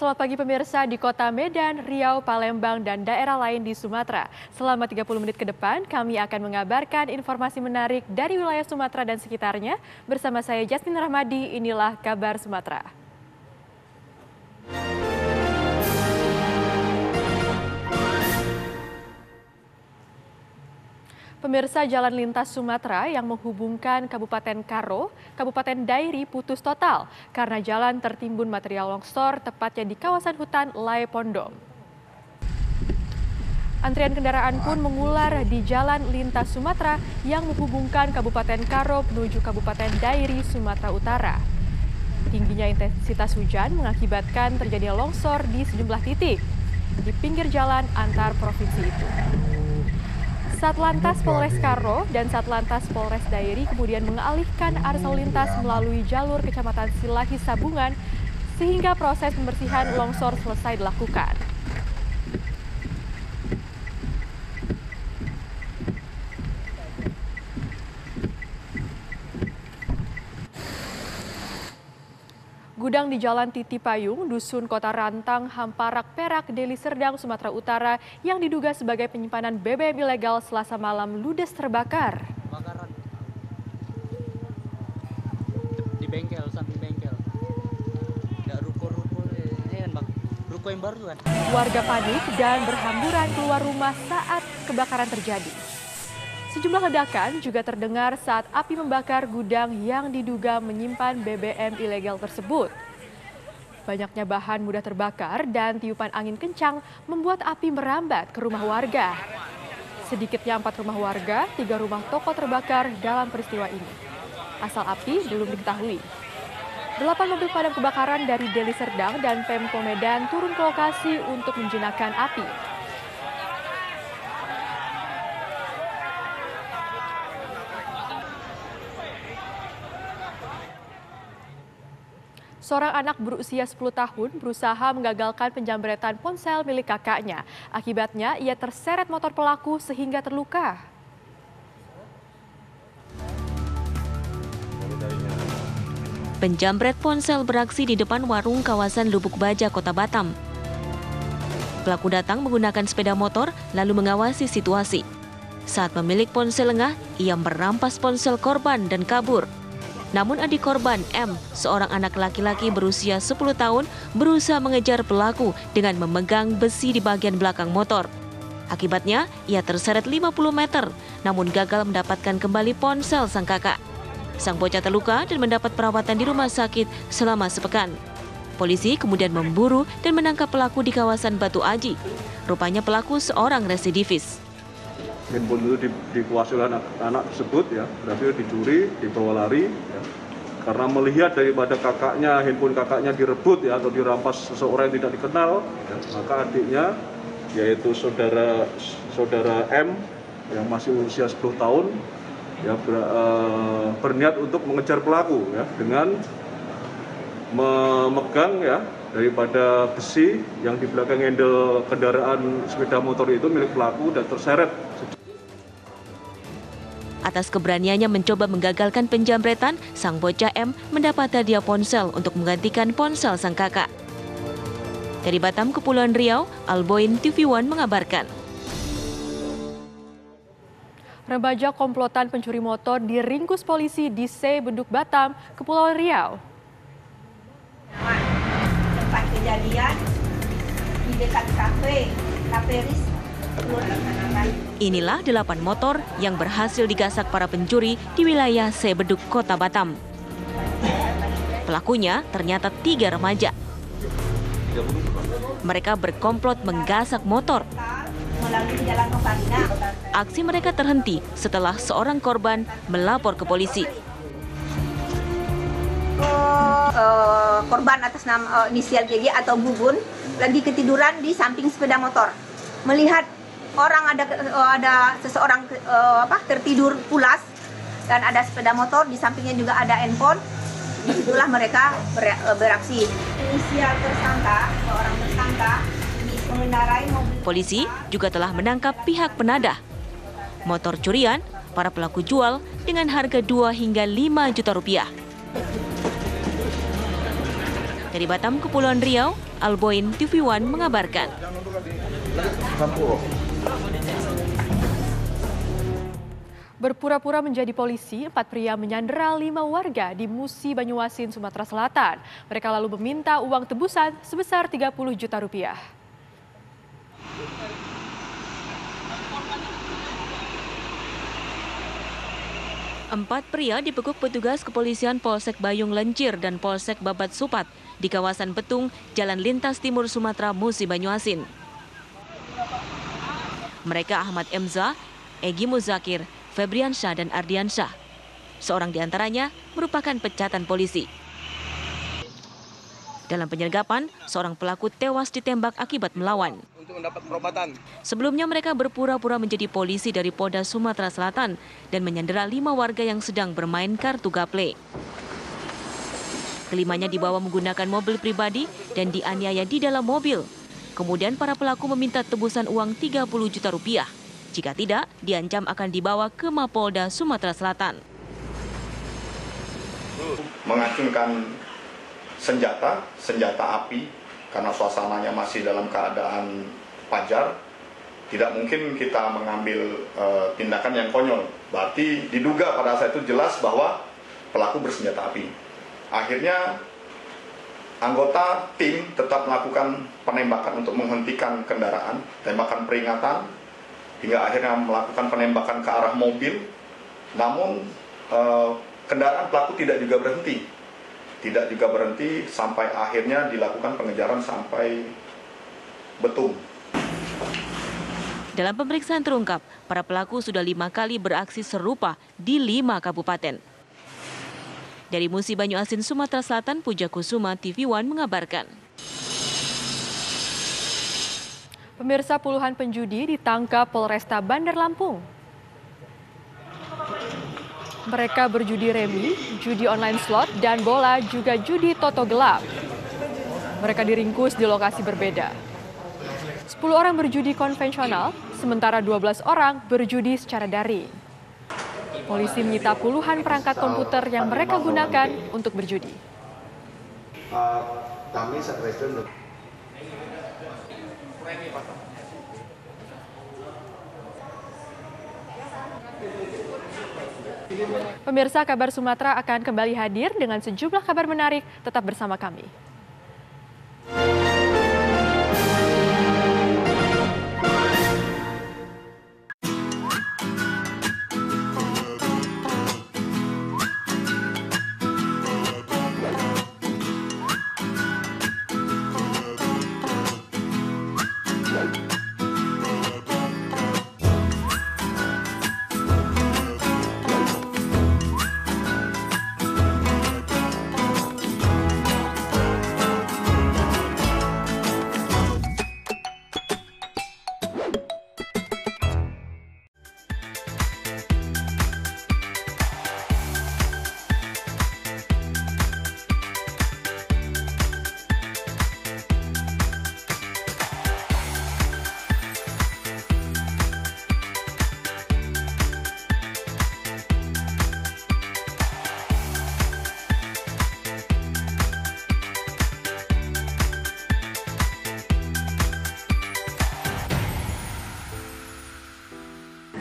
selamat pagi pemirsa di Kota Medan, Riau, Palembang, dan daerah lain di Sumatera. Selama 30 menit ke depan, kami akan mengabarkan informasi menarik dari wilayah Sumatera dan sekitarnya. Bersama saya Jasmine Rahmadi, inilah Kabar Sumatera. Pemirsa, jalan lintas Sumatera yang menghubungkan Kabupaten Karo, Kabupaten Dairi putus total karena jalan tertimbun material longsor tepatnya di kawasan hutan Lae Pondom. Antrian kendaraan pun mengular di jalan lintas Sumatera yang menghubungkan Kabupaten Karo menuju Kabupaten Dairi, Sumatera Utara. Tingginya intensitas hujan mengakibatkan terjadinya longsor di sejumlah titik di pinggir jalan antar provinsi itu. Satlantas Polres Karo dan Satlantas Polres Dairi kemudian mengalihkan arus lalu lintas melalui jalur Kecamatan Silahi Sabungan sehingga proses pembersihan longsor selesai dilakukan. Gudang di Jalan Titi Payung, Dusun Kota Rantang, Hamparak, Perak, Deli Serdang, Sumatera Utara yang diduga sebagai penyimpanan BBM ilegal Selasa malam ludes terbakar. Kebakaran di bengkel, samping bengkel. Ada ruko-ruko ini kan bang, ruko yang baru kan. Warga panik dan berhamburan keluar rumah saat kebakaran terjadi. Sejumlah ledakan juga terdengar saat api membakar gudang yang diduga menyimpan BBM ilegal tersebut. Banyaknya bahan mudah terbakar dan tiupan angin kencang membuat api merambat ke rumah warga. Sedikitnya 4 rumah warga, 3 rumah toko terbakar dalam peristiwa ini. Asal api belum diketahui. 8 mobil pemadam kebakaran dari Deli Serdang dan Pemko Medan turun ke lokasi untuk menjinakkan api. Seorang anak berusia 10 tahun berusaha menggagalkan penjambretan ponsel milik kakaknya. Akibatnya, ia terseret motor pelaku sehingga terluka. Penjambret ponsel beraksi di depan warung kawasan Lubuk Baja, Kota Batam. Pelaku datang menggunakan sepeda motor lalu mengawasi situasi. Saat pemilik ponsel lengah, ia merampas ponsel korban dan kabur. Namun adik korban, M, seorang anak laki-laki berusia 10 tahun, berusaha mengejar pelaku dengan memegang besi di bagian belakang motor. Akibatnya, ia terseret 50 meter, namun gagal mendapatkan kembali ponsel sang kakak. Sang bocah terluka dan mendapat perawatan di rumah sakit selama sepekan. Polisi kemudian memburu dan menangkap pelaku di kawasan Batu Aji. Rupanya pelaku seorang residivis. Handphone itu dikuasai oleh anak tersebut, ya, berarti dicuri, dibawa lari, ya. Karena melihat daripada kakaknya, handphone kakaknya direbut, ya, atau dirampas seseorang yang tidak dikenal, ya, maka adiknya, yaitu saudara M yang masih usia 10 tahun, ya, berniat untuk mengejar pelaku, ya, dengan memegang, ya, daripada besi yang di belakang handle kendaraan sepeda motor itu milik pelaku dan terseret. Atas keberaniannya mencoba menggagalkan penjambretan, sang bocah M mendapat hadiah ponsel untuk menggantikan ponsel sang kakak. Dari Batam, Kepulauan Riau, Alboin TV One mengabarkan. Remaja komplotan pencuri motor diringkus polisi di Se Beduk Batam, Kepulauan Riau. Tempat kejadian di dekat kafe Ris. Inilah 8 motor yang berhasil digasak para pencuri di wilayah Se Beduk, Kota Batam. Pelakunya ternyata 3 remaja. Mereka berkomplot menggasak motor. Aksi mereka terhenti setelah seorang korban melapor ke polisi. Korban atas nama inisial GG atau Bubun lagi ketiduran di samping sepeda motor. Melihat orang ada seseorang tertidur pulas dan ada sepeda motor, di sampingnya juga ada handphone. Disitulah mereka beraksi. Inisial tersangka, seorang tersangka mengendarai mobil. Polisi juga telah menangkap pihak penadah. Motor curian para pelaku jual dengan harga 2 hingga 5 juta rupiah. Dari Batam, Kepulauan Riau, Alboin TV One mengabarkan. Berpura-pura menjadi polisi, 4 pria menyandera 5 warga di Musi, Banyuasin, Sumatera Selatan. Mereka lalu meminta uang tebusan sebesar 30 juta rupiah. Empat pria dibekuk petugas kepolisian Polsek Bayung Lencir dan Polsek Babat Supat di kawasan Petung, Jalan Lintas Timur Sumatera, Musi, Banyuasin. Mereka Ahmad Emza, Egi Muzakir, Febriansyah dan Ardiansyah. Seorang di antaranya merupakan pecatan polisi. Dalam penyergapan, seorang pelaku tewas ditembak akibat melawan. Untuk mendapat perobatan. Sebelumnya mereka berpura-pura menjadi polisi dari Polda Sumatera Selatan dan menyandera 5 warga yang sedang bermain kartu gaple. Kelimanya dibawa menggunakan mobil pribadi dan dianiaya di dalam mobil. Kemudian para pelaku meminta tebusan uang 30 juta rupiah. Jika tidak, diancam akan dibawa ke Mapolda Sumatera Selatan. Mengacungkan senjata api, karena suasananya masih dalam keadaan fajar, tidak mungkin kita mengambil tindakan yang konyol. Berarti diduga pada saat itu jelas bahwa pelaku bersenjata api. Akhirnya anggota tim tetap melakukan penembakan untuk menghentikan kendaraan, tembakan peringatan, hingga akhirnya melakukan penembakan ke arah mobil. Namun kendaraan pelaku tidak juga berhenti sampai akhirnya dilakukan pengejaran sampai Betung. Dalam pemeriksaan terungkap, para pelaku sudah 5 kali beraksi serupa di 5 kabupaten. Dari Musi, Banyuasin, Sumatera Selatan, Puja Kusuma, TV One mengabarkan. Pemirsa, puluhan penjudi ditangkap Polresta Bandar Lampung. Mereka berjudi remi, judi online slot, dan bola, juga judi toto gelap. Mereka diringkus di lokasi berbeda. 10 orang berjudi konvensional, sementara 12 orang berjudi secara daring. Polisi menyita puluhan perangkat komputer yang mereka gunakan untuk berjudi. Kami Satreskrim Pemirsa, Kabar Sumatera akan kembali hadir dengan sejumlah kabar menarik. Tetap bersama kami.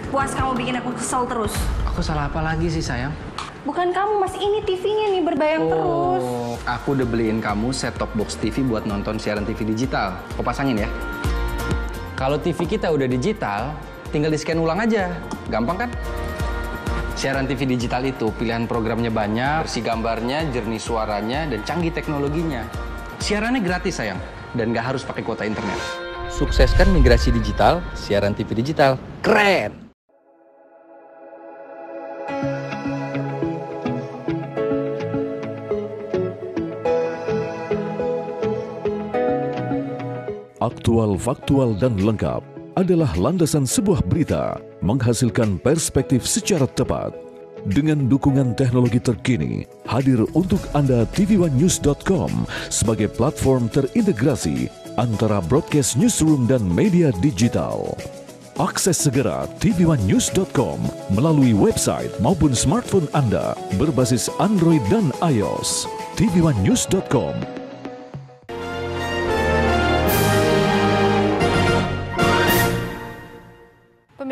Puas kamu bikin aku kesel terus. Aku salah apa lagi sih, sayang? Bukan kamu, Mas. Ini TV-nya nih berbayang terus. Aku udah beliin kamu set-top box TV buat nonton siaran TV digital. Kau pasangin ya. Kalau TV kita udah digital, tinggal di-scan ulang aja. Gampang kan? Siaran TV digital itu pilihan programnya banyak, bersih gambarnya, jernih suaranya, dan canggih teknologinya. Siarannya gratis, sayang. Dan nggak harus pakai kuota internet. Sukseskan migrasi digital, siaran TV digital. Keren! Aktual, faktual, dan lengkap adalah landasan sebuah berita menghasilkan perspektif secara tepat. Dengan dukungan teknologi terkini, hadir untuk Anda tvOneNews.com sebagai platform terintegrasi antara broadcast newsroom dan media digital. Akses segera tvOneNews.com melalui website maupun smartphone Anda berbasis Android dan iOS. tvOneNews.com,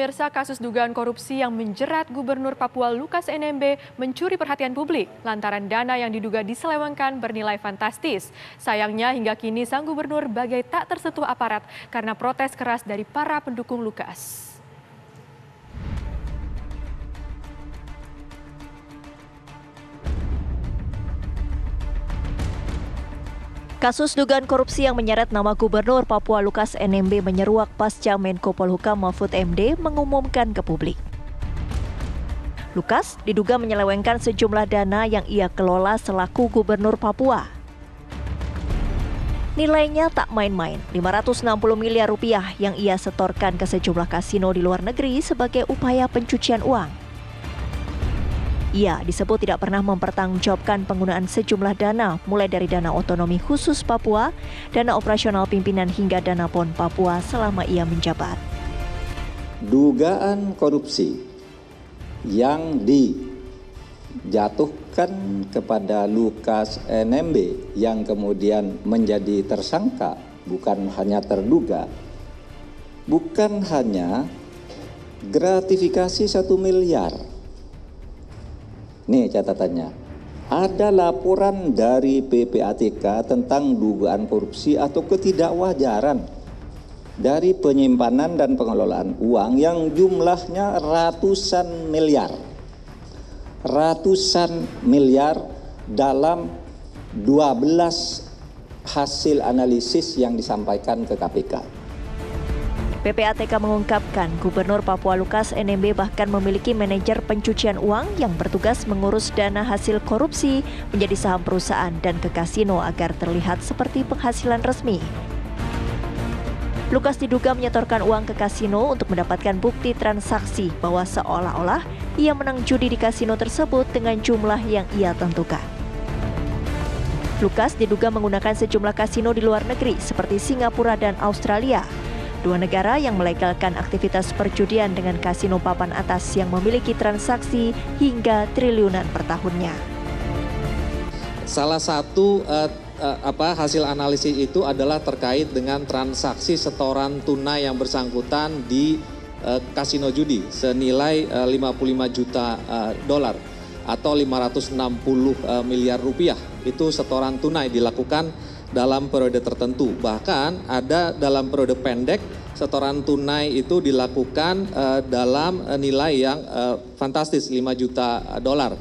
Pemirsa, kasus dugaan korupsi yang menjerat Gubernur Papua Lukas NMB mencuri perhatian publik lantaran dana yang diduga diselewengkan bernilai fantastis. Sayangnya hingga kini sang gubernur bagai tak tersentuh aparat karena protes keras dari para pendukung Lukas. Kasus dugaan korupsi yang menyeret nama Gubernur Papua Lukas NMB menyeruak pasca Menko Polhukam Mahfud MD mengumumkan ke publik. Lukas diduga menyelewengkan sejumlah dana yang ia kelola selaku Gubernur Papua. Nilainya tak main-main, 560 miliar rupiah yang ia setorkan ke sejumlah kasino di luar negeri sebagai upaya pencucian uang. Ia disebut tidak pernah mempertanggungjawabkan penggunaan sejumlah dana, mulai dari dana otonomi khusus Papua, dana operasional pimpinan hingga dana PON Papua selama ia menjabat. Dugaan korupsi yang dijatuhkan kepada Lukas NMB yang kemudian menjadi tersangka, bukan hanya terduga, bukan hanya gratifikasi 1 miliar. Nih catatannya, ada laporan dari PPATK tentang dugaan korupsi atau ketidakwajaran dari penyimpanan dan pengelolaan uang yang jumlahnya ratusan miliar dalam 12 hasil analisis yang disampaikan ke KPK. PPATK mengungkapkan Gubernur Papua Lukas NMB bahkan memiliki manajer pencucian uang yang bertugas mengurus dana hasil korupsi menjadi saham perusahaan dan ke kasino agar terlihat seperti penghasilan resmi. Lukas diduga menyetorkan uang ke kasino untuk mendapatkan bukti transaksi bahwa seolah-olah ia menang judi di kasino tersebut dengan jumlah yang ia tentukan. Lukas diduga menggunakan sejumlah kasino di luar negeri seperti Singapura dan Australia. Dua negara yang melegalkan aktivitas perjudian dengan kasino papan atas yang memiliki transaksi hingga triliunan per tahunnya. Salah satu hasil analisis itu adalah terkait dengan transaksi setoran tunai yang bersangkutan di kasino judi senilai 55 juta dolar atau 560 miliar rupiah. Itu setoran tunai dilakukan dalam periode tertentu. Bahkan ada dalam periode pendek setoran tunai itu dilakukan dalam nilai yang fantastis 5 juta dolar.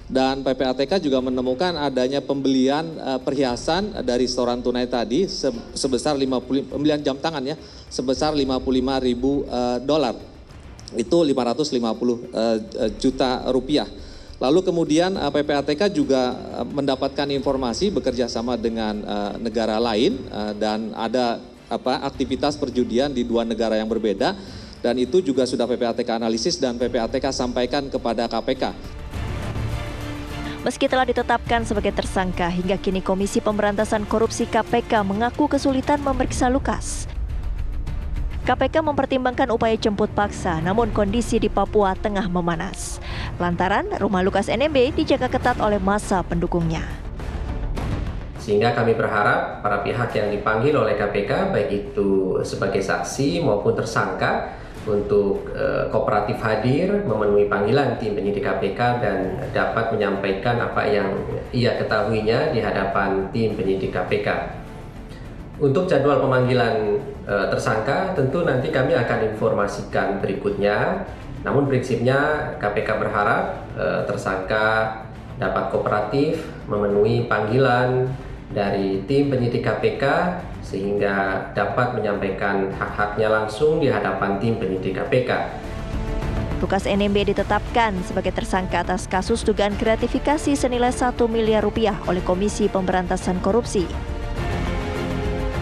Dan PPATK juga menemukan adanya pembelian perhiasan dari setoran tunai tadi sebesar pembelian jam tangan ya sebesar 55.000 dolar. Itu 550 juta rupiah. Lalu kemudian PPATK juga mendapatkan informasi bekerja sama dengan negara lain dan ada aktivitas perjudian di dua negara yang berbeda dan itu juga sudah PPATK analisis dan PPATK sampaikan kepada KPK. Meski telah ditetapkan sebagai tersangka, hingga kini Komisi Pemberantasan Korupsi KPK mengaku kesulitan memeriksa Lukas. KPK mempertimbangkan upaya jemput paksa, namun kondisi di Papua tengah memanas. Lantaran rumah Lukas NMB dijaga ketat oleh massa pendukungnya. Sehingga kami berharap para pihak yang dipanggil oleh KPK, baik itu sebagai saksi maupun tersangka, untuk kooperatif hadir, memenuhi panggilan tim penyidik KPK dan dapat menyampaikan apa yang ia ketahuinya di hadapan tim penyidik KPK. Untuk jadwal pemanggilan tersangka tentu nanti kami akan informasikan berikutnya. Namun prinsipnya KPK berharap tersangka dapat kooperatif memenuhi panggilan dari tim penyidik KPK sehingga dapat menyampaikan hak-haknya langsung di hadapan tim penyidik KPK. Lukas NMB ditetapkan sebagai tersangka atas kasus dugaan gratifikasi senilai 1 miliar rupiah oleh Komisi Pemberantasan Korupsi.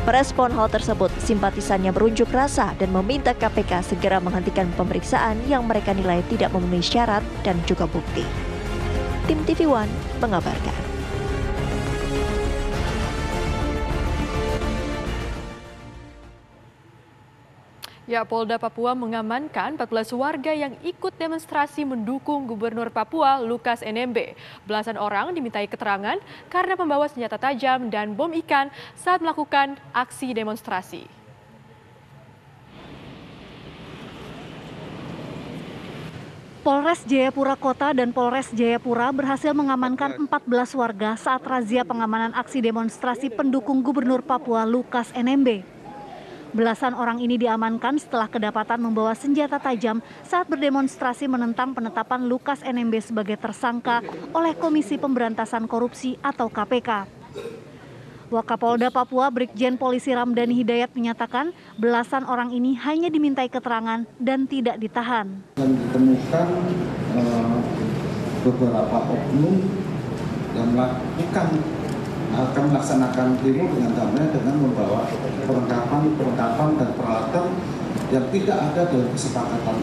Merespon hal tersebut, simpatisannya berunjuk rasa dan meminta KPK segera menghentikan pemeriksaan yang mereka nilai tidak memenuhi syarat dan juga bukti. Tim TV One mengabarkan. Ya, Polda Papua mengamankan 14 warga yang ikut demonstrasi mendukung Gubernur Papua Lukas NMB. Belasan orang dimintai keterangan karena membawa senjata tajam dan bom ikan saat melakukan aksi demonstrasi. Polres Jayapura Kota dan Polres Jayapura berhasil mengamankan 14 warga saat razia pengamanan aksi demonstrasi pendukung Gubernur Papua Lukas NMB. Belasan orang ini diamankan setelah kedapatan membawa senjata tajam saat berdemonstrasi menentang penetapan Lukas NMB sebagai tersangka oleh Komisi Pemberantasan Korupsi atau KPK. Wakapolda Papua Brigjen Polisi Ramdhani Hidayat menyatakan belasan orang ini hanya dimintai keterangan dan tidak ditahan. Dan ditemukan beberapa oknum yang akan melaksanakan demo dengan damai dengan membawa perlengkapan dan peralatan yang tidak ada dalam kesepakatan.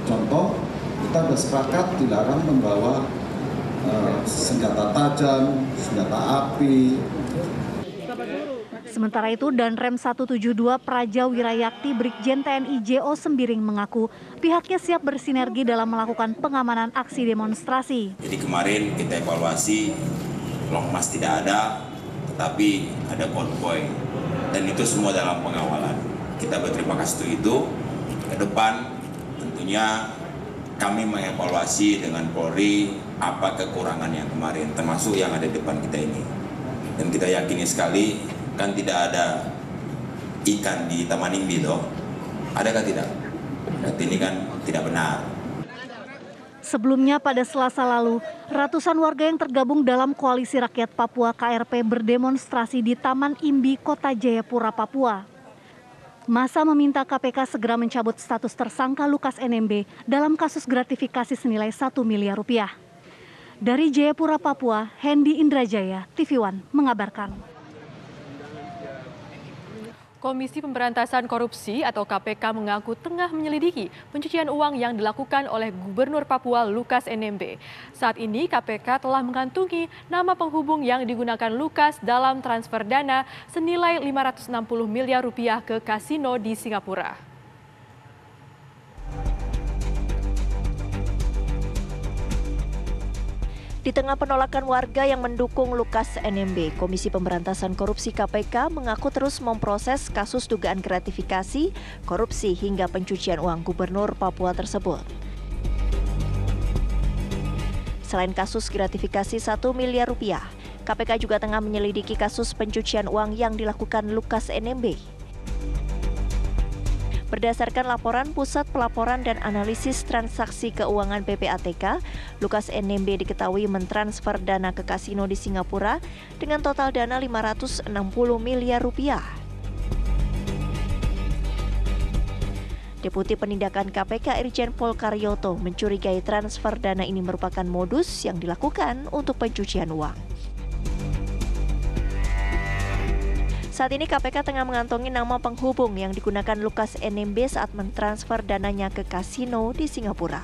Contoh, kita sudah sepakat dilarang membawa senjata tajam, senjata api. Sementara itu, Danrem 172 Praja Wirayakti Brigjen TNI JO Sembiring mengaku pihaknya siap bersinergi dalam melakukan pengamanan aksi demonstrasi. Jadi kemarin kita evaluasi, Longmas tidak ada, tetapi ada konvoy. Dan itu semua dalam pengawalan. Kita berterima kasih untuk itu. Ke depan tentunya kami mengevaluasi dengan Polri apa kekurangan yang kemarin, termasuk yang ada di depan kita ini. Dan kita yakini sekali, kan tidak ada ikan di Taman Imbi, toh? Adakah tidak? Berarti ini kan tidak benar. Sebelumnya pada Selasa lalu, ratusan warga yang tergabung dalam Koalisi Rakyat Papua KRP berdemonstrasi di Taman Imbi, Kota Jayapura, Papua. Massa meminta KPK segera mencabut status tersangka Lukas NMB dalam kasus gratifikasi senilai 1 miliar rupiah. Dari Jayapura, Papua, Hendy Indrajaya, TV One mengabarkan. Komisi Pemberantasan Korupsi atau KPK mengaku tengah menyelidiki pencucian uang yang dilakukan oleh Gubernur Papua Lukas NMB. Saat ini KPK telah mengantungi nama penghubung yang digunakan Lukas dalam transfer dana senilai 560 miliar rupiah ke kasino di Singapura. Di tengah penolakan warga yang mendukung Lukas NMB, Komisi Pemberantasan Korupsi KPK mengaku terus memproses kasus dugaan gratifikasi, korupsi hingga pencucian uang Gubernur Papua tersebut. Selain kasus gratifikasi 1 miliar rupiah, KPK juga tengah menyelidiki kasus pencucian uang yang dilakukan Lukas NMB. Berdasarkan laporan Pusat Pelaporan dan Analisis Transaksi Keuangan PPATK, Lukas NMB diketahui mentransfer dana ke kasino di Singapura dengan total dana 560 miliar rupiah. Deputi Penindakan KPK Irjen Pol Karyoto mencurigai transfer dana ini merupakan modus yang dilakukan untuk pencucian uang. Saat ini KPK tengah mengantongi nama penghubung yang digunakan Lukas NMB saat mentransfer dananya ke kasino di Singapura.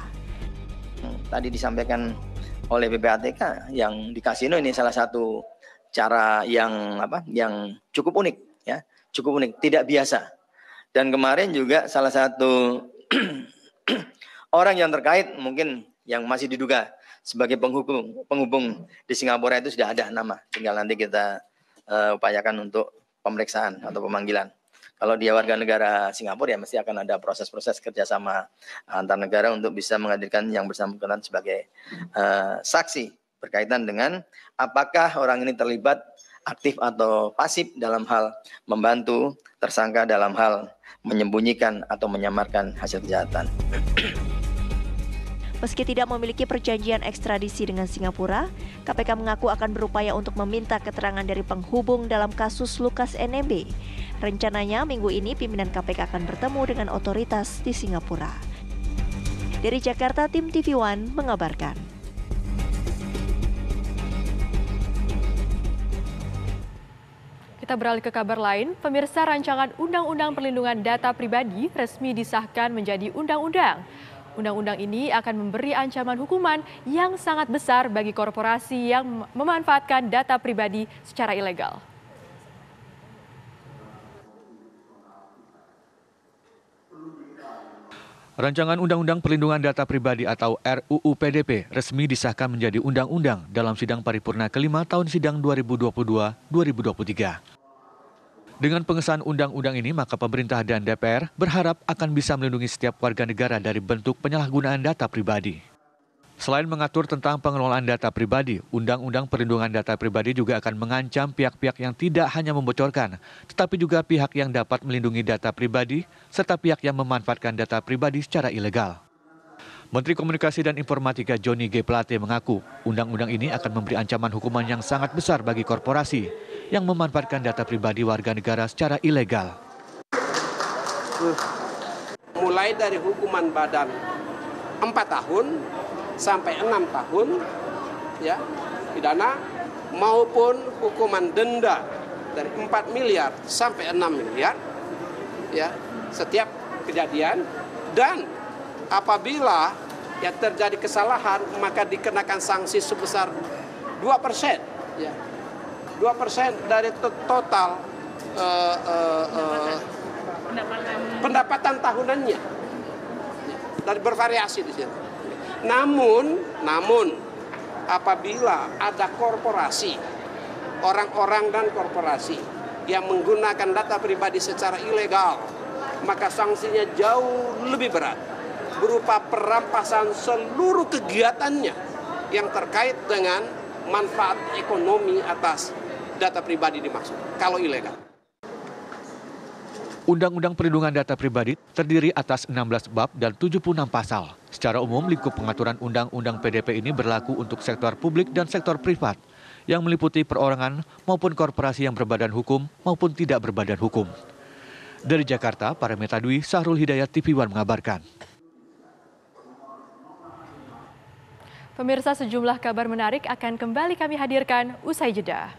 Tadi disampaikan oleh PPATK yang di kasino ini salah satu cara yang cukup unik, ya, cukup unik, tidak biasa. Dan kemarin juga salah satu orang yang terkait mungkin yang masih diduga sebagai penghubung di Singapura itu sudah ada nama, tinggal nanti kita upayakan untuk pemeriksaan atau pemanggilan. Kalau dia warga negara Singapura ya mesti akan ada proses-proses kerjasama antar negara untuk bisa menghadirkan yang bersangkutan sebagai saksi berkaitan dengan apakah orang ini terlibat aktif atau pasif dalam hal membantu tersangka dalam hal menyembunyikan atau menyamarkan hasil kejahatan. Meski tidak memiliki perjanjian ekstradisi dengan Singapura, KPK mengaku akan berupaya untuk meminta keterangan dari penghubung dalam kasus Lukas NMB. Rencananya minggu ini pimpinan KPK akan bertemu dengan otoritas di Singapura. Dari Jakarta, tim TV One mengabarkan. Kita beralih ke kabar lain, pemirsa, rancangan Undang-Undang Perlindungan Data Pribadi resmi disahkan menjadi undang-undang. Undang-undang ini akan memberi ancaman hukuman yang sangat besar bagi korporasi yang memanfaatkan data pribadi secara ilegal. Rancangan Undang-Undang Perlindungan Data Pribadi atau RUU PDP resmi disahkan menjadi undang-undang dalam sidang paripurna kelima tahun sidang 2022-2023. Dengan pengesahan undang-undang ini, maka pemerintah dan DPR berharap akan bisa melindungi setiap warga negara dari bentuk penyalahgunaan data pribadi. Selain mengatur tentang pengelolaan data pribadi, Undang-Undang Perlindungan Data Pribadi juga akan mengancam pihak-pihak yang tidak hanya membocorkan, tetapi juga pihak yang dapat melindungi data pribadi, serta pihak yang memanfaatkan data pribadi secara ilegal. Menteri Komunikasi dan Informatika Johnny G. Plate mengaku, undang-undang ini akan memberi ancaman hukuman yang sangat besar bagi korporasi yang memanfaatkan data pribadi warga negara secara ilegal. Mulai dari hukuman badan 4 tahun sampai 6 tahun ya, pidana maupun hukuman denda dari 4 miliar sampai 6 miliar ya, setiap kejadian, dan apabila ya terjadi kesalahan maka dikenakan sanksi sebesar 2% ya. 2% dari total pendapatan tahunannya, dari bervariasi di sini. Namun apabila ada korporasi, orang-orang dan korporasi yang menggunakan data pribadi secara ilegal, maka sanksinya jauh lebih berat, berupa perampasan seluruh kegiatannya yang terkait dengan manfaat ekonomi atas data pribadi dimaksud, kalau ilegal. Undang-Undang Perlindungan Data Pribadi terdiri atas 16 bab dan 76 pasal. Secara umum, lingkup pengaturan Undang-Undang PDP ini berlaku untuk sektor publik dan sektor privat, yang meliputi perorangan maupun korporasi yang berbadan hukum maupun tidak berbadan hukum. Dari Jakarta, Paramita Dwi, Sahrul Hidayat, TV One mengabarkan. Pemirsa, sejumlah kabar menarik akan kembali kami hadirkan usai jeda.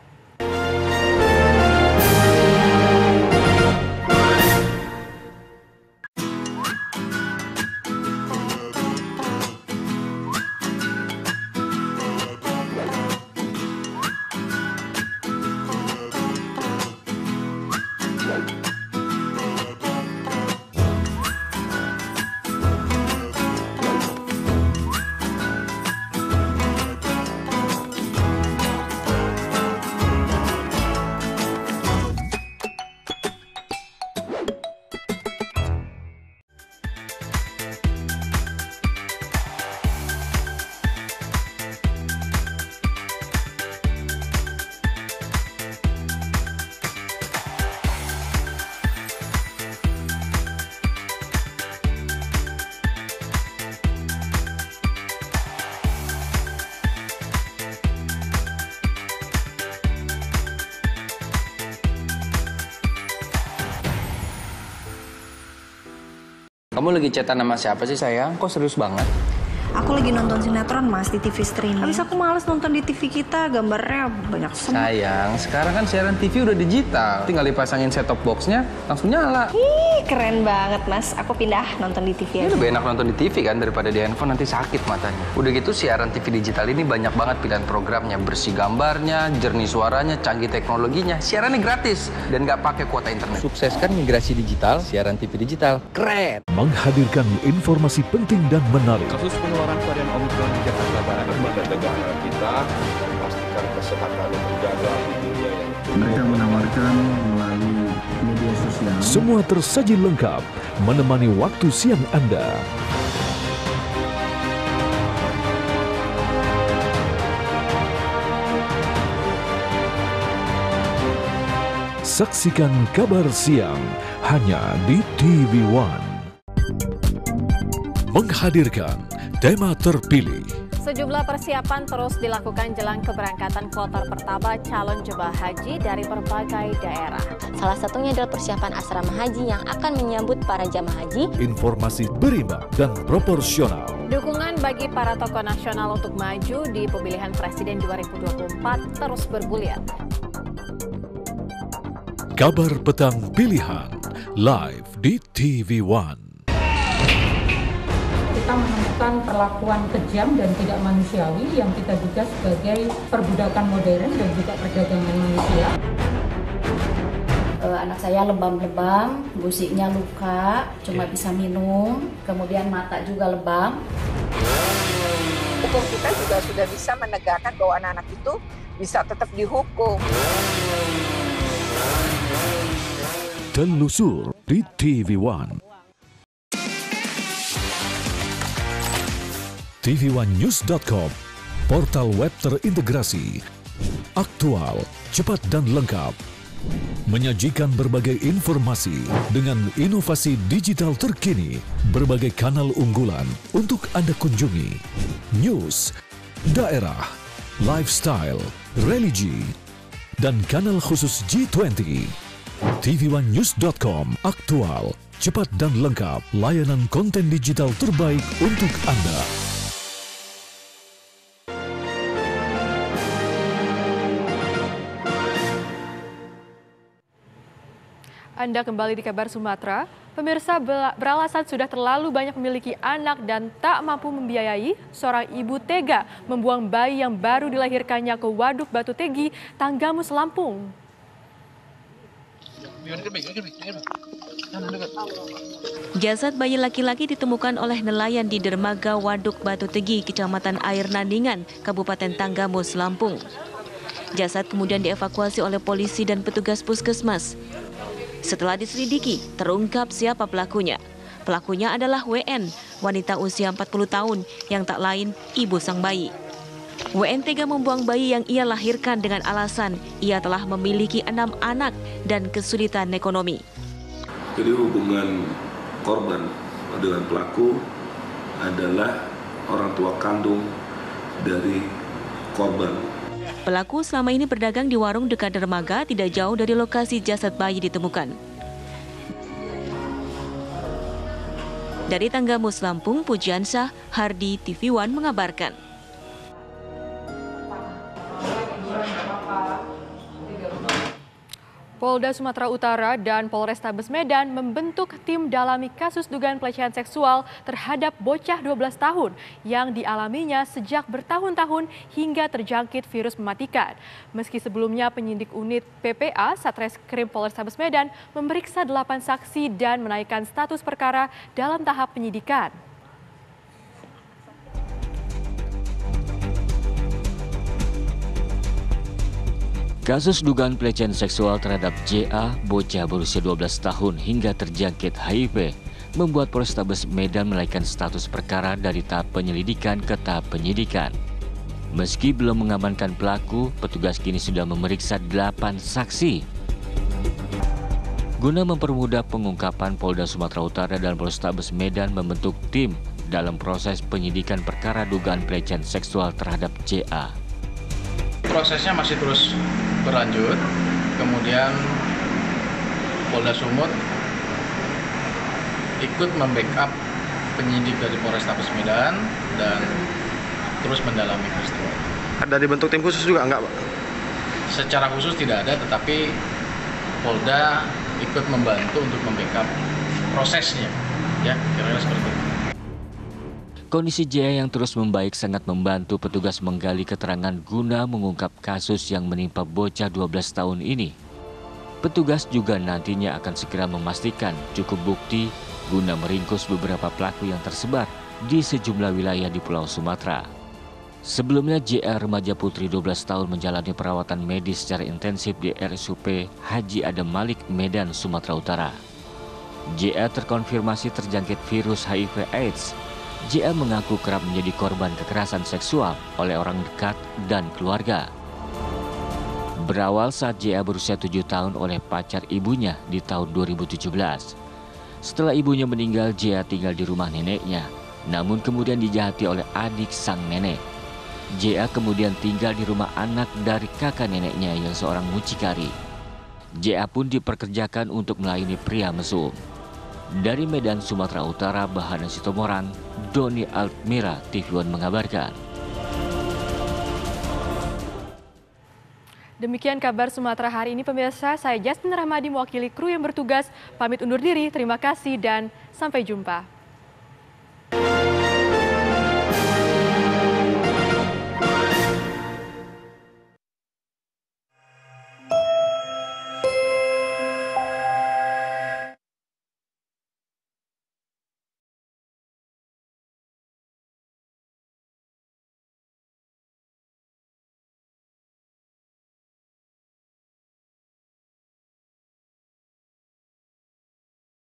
Kamu lagi chatan sama siapa sih sayang? Kok serius banget? Aku lagi nonton sinetron Mas di TV streaming. Habis aku males nonton di TV kita, gambarnya banyak semut. Sayang, sekarang kan siaran TV udah digital. Tinggal dipasangin set-top box-nya, langsung nyala. Ih, keren banget Mas. Aku pindah nonton di TV aja. Lebih enak nonton di TV kan daripada di handphone, nanti sakit matanya. Udah gitu siaran TV digital ini banyak banget pilihan programnya. Bersih gambarnya, jernih suaranya, canggih teknologinya. Siarannya gratis dan nggak pakai kuota internet. Sukseskan migrasi digital, siaran TV digital. Keren! Menghadirkan informasi penting dan menarik. Kasus penularan varian Omicron di Jakarta Barat. Lembaga negara kita memastikan kesehatan terjaga di dunia yang mereka menawarkan melalui media sosial. Semua tersaji lengkap menemani waktu siang Anda. Saksikan Kabar Siang hanya di TV One. Menghadirkan tema terpilih. Sejumlah persiapan terus dilakukan jelang keberangkatan kloter pertama calon jemaah haji dari berbagai daerah. Salah satunya adalah persiapan asrama haji yang akan menyambut para jemaah haji. Informasi berimbang dan proporsional. Dukungan bagi para tokoh nasional untuk maju di pemilihan presiden 2024 terus bergulir. Kabar Petang Pilihan live di TV One. Kita menemukan perlakuan kejam dan tidak manusiawi yang kita duga sebagai perbudakan modern dan juga perdagangan manusia. Anak saya lebam-lebam, gusiknya luka, cuma bisa minum, kemudian mata juga lebam. Hukum kita juga sudah bisa menegakkan bahwa anak-anak itu bisa tetap dihukum. Telusur di TV One. TV1news.com, portal web terintegrasi, aktual, cepat dan lengkap. Menyajikan berbagai informasi dengan inovasi digital terkini, berbagai kanal unggulan untuk Anda kunjungi. News, daerah, lifestyle, religi, dan kanal khusus G20. TV1news.com, aktual, cepat dan lengkap, layanan konten digital terbaik untuk Anda. Anda kembali di Kabar Sumatera. Pemirsa, beralasan sudah terlalu banyak memiliki anak dan tak mampu membiayai, seorang ibu tega membuang bayi yang baru dilahirkannya ke Waduk Batu Tegi, Tanggamus, Lampung. Jasad bayi laki-laki ditemukan oleh nelayan di dermaga Waduk Batu Tegi, Kecamatan Air Nandingan, Kabupaten Tanggamus, Lampung. Jasad kemudian dievakuasi oleh polisi dan petugas puskesmas. Setelah diselidiki, terungkap siapa pelakunya. Pelakunya adalah WN, wanita usia 40 tahun yang tak lain ibu sang bayi. WN tega membuang bayi yang ia lahirkan dengan alasan ia telah memiliki 6 anak dan kesulitan ekonomi. Jadi hubungan korban dengan pelaku adalah orang tua kandung dari korban. Pelaku selama ini berdagang di warung dekat dermaga tidak jauh dari lokasi jasad bayi ditemukan. Dari Tanggamus, Lampung, Pujiansyah, Hardi, TV One mengabarkan. Polda Sumatera Utara dan Polrestabes Medan membentuk tim dalami kasus dugaan pelecehan seksual terhadap bocah 12 tahun yang dialaminya sejak bertahun-tahun hingga terjangkit virus mematikan. Meski sebelumnya penyidik unit PPA Satreskrim Polrestabes Medan memeriksa 8 saksi dan menaikkan status perkara dalam tahap penyidikan. Kasus dugaan pelecehan seksual terhadap JA, bocah berusia 12 tahun hingga terjangkit HIV, membuat Polrestabes Medan menaikkan status perkara dari tahap penyelidikan ke tahap penyidikan. Meski belum mengamankan pelaku, petugas kini sudah memeriksa 8 saksi. Guna mempermudah pengungkapan, Polda Sumatera Utara dan Polrestabes Medan membentuk tim dalam proses penyidikan perkara dugaan pelecehan seksual terhadap JA. Prosesnya masih terus berlanjut, kemudian Polda Sumut ikut membackup penyidik dari Polrestabes Medan dan terus mendalami peristiwa. Ada dibentuk tim khusus juga enggak, Pak? Secara khusus tidak ada, tetapi Polda ikut membantu untuk membackup prosesnya, ya kira-kira seperti itu. Kondisi JA yang terus membaik sangat membantu petugas menggali keterangan guna mengungkap kasus yang menimpa bocah 12 tahun ini. Petugas juga nantinya akan segera memastikan cukup bukti guna meringkus beberapa pelaku yang tersebar di sejumlah wilayah di Pulau Sumatera. Sebelumnya JA remaja putri 12 tahun menjalani perawatan medis secara intensif di RSUP Haji Adam Malik, Medan, Sumatera Utara. JA terkonfirmasi terjangkit virus HIV/AIDS. JA mengaku kerap menjadi korban kekerasan seksual oleh orang dekat dan keluarga. Berawal saat JA berusia 7 tahun oleh pacar ibunya di tahun 2017. Setelah ibunya meninggal, JA tinggal di rumah neneknya, namun kemudian dijahati oleh adik sang nenek. JA kemudian tinggal di rumah anak dari kakak neneknya yang seorang mucikari. JA pun diperkerjakan untuk melayani pria mesum. Dari Medan, Sumatera Utara, Bahana Sitomorang, Doni Altmira, TV One mengabarkan. Demikian kabar Sumatera hari ini, pemirsa. Saya Jasmine Rahmadi mewakili kru yang bertugas. Pamit undur diri, terima kasih dan sampai jumpa.